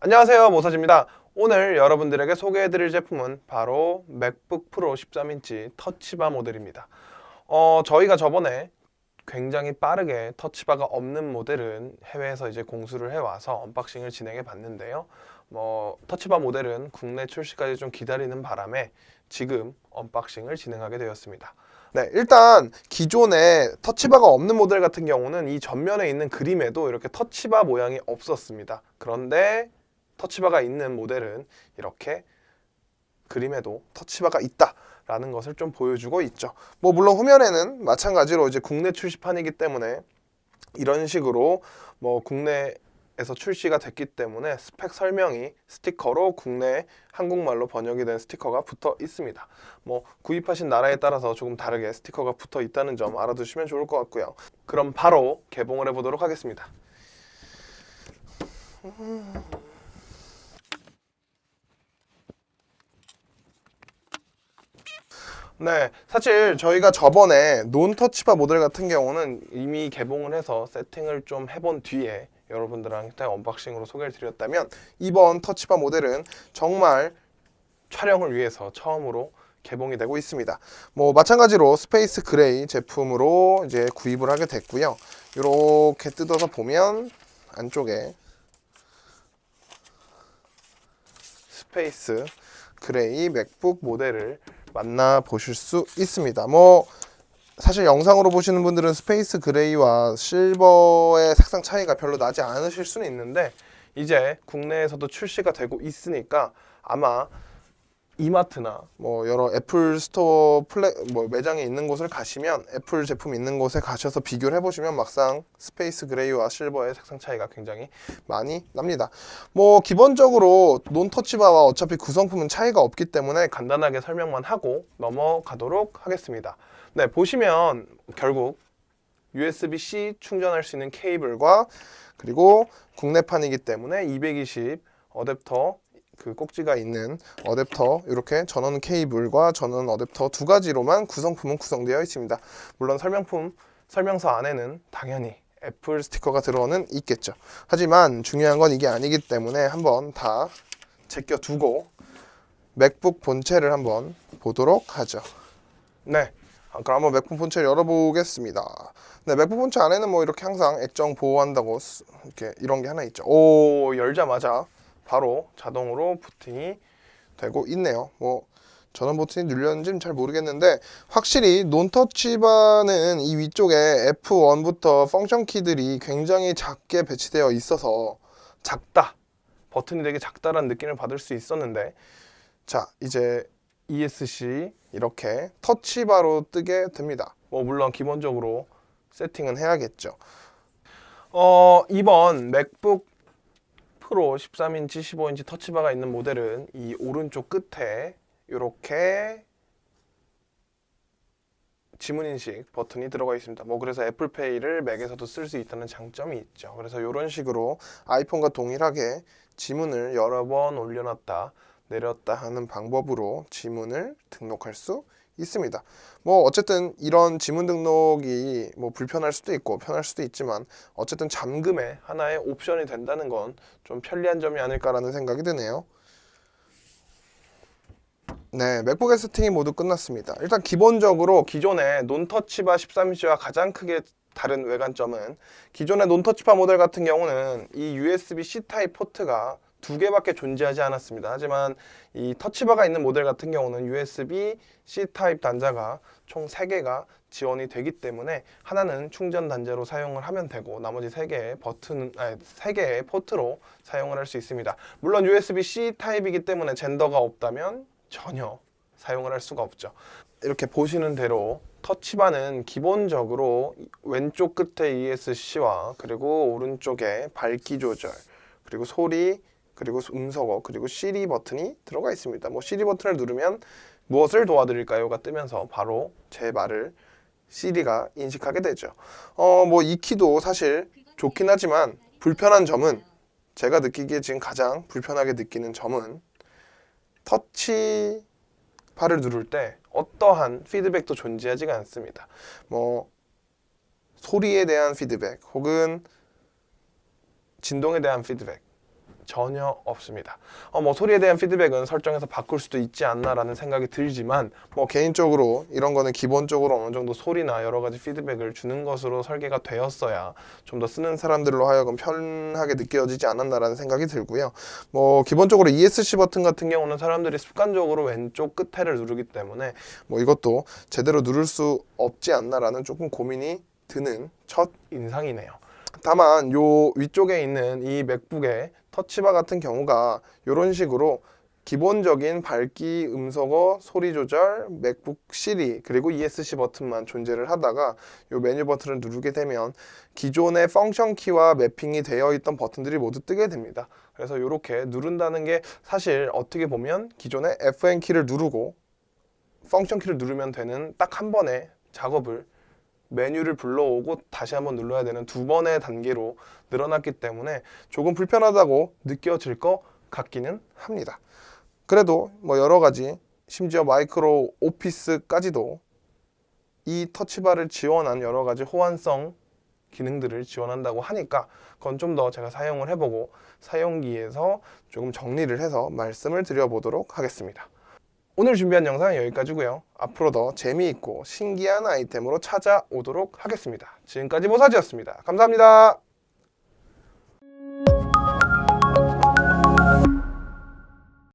안녕하세요, 모서지입니다. 오늘 여러분들에게 소개해드릴 제품은 바로 맥북 프로 13인치 터치바 모델입니다. 저희가 저번에 굉장히 빠르게 터치바가 없는 모델은 해외에서 이제 공수를 해와서 언박싱을 진행해 봤는데요. 터치바 모델은 국내 출시까지 좀 기다리는 바람에 지금 언박싱을 진행하게 되었습니다. 네, 일단 기존에 터치바가 없는 모델 같은 경우는 이 전면에 있는 그림에도 이렇게 터치바 모양이 없었습니다. 그런데 터치바가 있는 모델은 이렇게 그림에도 터치바가 있다라는 것을 좀 보여주고 있죠. 물론 후면에는 마찬가지로 이제 국내 출시판이기 때문에 이런 식으로 국내에서 출시가 됐기 때문에 스펙 설명이 스티커로 국내 한국말로 번역이 된 스티커가 붙어 있습니다. 구입하신 나라에 따라서 조금 다르게 스티커가 붙어 있다는 점 알아두시면 좋을 것 같고요. 그럼 바로 개봉을 해보도록 하겠습니다. 네, 사실 저희가 저번에 논터치바 모델 같은 경우는 이미 개봉을 해서 세팅을 좀 해본 뒤에 여러분들한테 언박싱으로 소개를 드렸다면, 이번 터치바 모델은 정말 촬영을 위해서 처음으로 개봉이 되고 있습니다. 마찬가지로 스페이스 그레이 제품으로 이제 구입을 하게 됐고요. 이렇게 뜯어서 보면 안쪽에 스페이스 그레이 맥북 모델을 만나보실 수 있습니다. 사실 영상으로 보시는 분들은 스페이스 그레이와 실버의 색상 차이가 별로 나지 않으실 수는 있는데, 이제 국내에서도 출시가 되고 있으니까 아마 이마트나 여러 애플 스토어 매장에 있는 곳을 가시면, 애플 제품 있는 곳에 가셔서 비교를 해보시면 막상 스페이스 그레이와 실버의 색상 차이가 굉장히 많이 납니다. 기본적으로 논터치바와 어차피 구성품은 차이가 없기 때문에 간단하게 설명만 하고 넘어가도록 하겠습니다. 네, 보시면 결국 USB-C 충전할 수 있는 케이블과, 그리고 국내판이기 때문에 220 어댑터 그 꼭지가 있는 어댑터, 이렇게 전원 케이블과 전원 어댑터 두 가지로만 구성품은 구성되어 있습니다. 물론 설명서 안에는 당연히 애플 스티커가 들어는 있겠죠. 하지만 중요한 건 이게 아니기 때문에 한번 다 제껴두고 맥북 본체를 한번 보도록 하죠. 네, 그럼 한번 맥북 본체를 열어보겠습니다. 네, 맥북 본체 안에는 이렇게 항상 액정 보호한다고 이렇게 이런 게 하나 있죠. 열자마자 바로 자동으로 부팅이 되고 있네요. 전원 버튼이 눌렸는지는 잘 모르겠는데, 확실히 논터치바는 이 위쪽에 F1부터 펑션 키들이 굉장히 작게 배치되어 있어서 작다, 버튼이 되게 작다라는 느낌을 받을 수 있었는데, 자, 이제 ESC 이렇게 터치바로 뜨게 됩니다. 물론 기본적으로 세팅은 해야겠죠. 이번 맥북 프로 13인치, 15인치 터치바가 있는 모델은 이 오른쪽 끝에 이렇게 지문인식 버튼이 들어가 있습니다. 그래서 애플페이를 맥에서도 쓸 수 있다는 장점이 있죠. 그래서 이런 식으로 아이폰과 동일하게 지문을 여러 번 올려놨다 내렸다 하는 방법으로 지문을 등록할 수 있습니다. 어쨌든 이런 지문 등록이 불편할 수도 있고 편할 수도 있지만, 어쨌든 잠금의 하나의 옵션이 된다는 건 좀 편리한 점이 아닐까라는 생각이 드네요. 네, 맥북의 세팅이 모두 끝났습니다. 일단 기본적으로 기존의 논터치바 13인치와 가장 크게 다른 외관점은, 기존의 논터치바 모델 같은 경우는 이 USB-C 타입 포트가 두 개밖에 존재하지 않았습니다. 하지만 이 터치바가 있는 모델 같은 경우는 USB-C 타입 단자가 총 3개가 지원이 되기 때문에 하나는 충전 단자로 사용을 하면 되고, 나머지 3개의 포트로 사용을 할 수 있습니다. 물론 USB-C 타입이기 때문에 젠더가 없다면 전혀 사용을 할 수가 없죠. 이렇게 보시는 대로 터치바는 기본적으로 왼쪽 끝에 ESC와 그리고 오른쪽에 밝기 조절, 그리고 소리, 그리고 음성어, 그리고 시리 버튼이 들어가 있습니다. 시리 버튼을 누르면 무엇을 도와드릴까요가 뜨면서 바로 제 말을 시리가 인식하게 되죠. 이 키도 사실 좋긴 하지만 불편한 점은, 제가 느끼기에 지금 가장 불편하게 느끼는 점은, 터치바를 누를 때 어떠한 피드백도 존재하지가 않습니다. 소리에 대한 피드백 혹은 진동에 대한 피드백, 전혀 없습니다. 뭐 소리에 대한 피드백은 설정에서 바꿀 수도 있지 않나라는 생각이 들지만 뭐 개인적으로 이런 거는 기본적으로 어느 정도 소리나 여러 가지 피드백을 주는 것으로 설계가 되었어야 좀 더 쓰는 사람들로 하여금 편하게 느껴지지 않았나라는 생각이 들고요. 뭐 기본적으로 ESC 버튼 같은 경우는 사람들이 습관적으로 왼쪽 끝에를 누르기 때문에 뭐 이것도 제대로 누를 수 없지 않나라는 조금 고민이 드는 첫 인상이네요. 다만 요 위쪽에 있는 이 맥북의 터치바 같은 경우가 이런 식으로 기본적인 밝기, 음성어, 소리 조절, 맥북 시리 그리고 ESC 버튼만 존재를 하다가 요 메뉴 버튼을 누르게 되면 기존의 펑션 키와 매핑이 되어 있던 버튼들이 모두 뜨게 됩니다. 그래서 이렇게 누른다는 게 사실 어떻게 보면 기존의 FN 키를 누르고 펑션 키를 누르면 되는 딱 한 번의 작업을 메뉴를 불러오고 다시 한번 눌러야 되는 두 번의 단계로 늘어났기 때문에 조금 불편하다고 느껴질 것 같기는 합니다. 그래도 뭐 여러 가지 심지어 마이크로 오피스까지도 이 터치바를 지원한 여러 가지 호환성 기능들을 지원한다고 하니까 그건 좀 더 제가 사용을 해보고 사용기에서 조금 정리를 해서 말씀을 드려보도록 하겠습니다. 오늘 준비한 영상은 여기까지고요. 앞으로 더 재미있고 신기한 아이템으로 찾아오도록 하겠습니다. 지금까지 모사지였습니다. 감사합니다.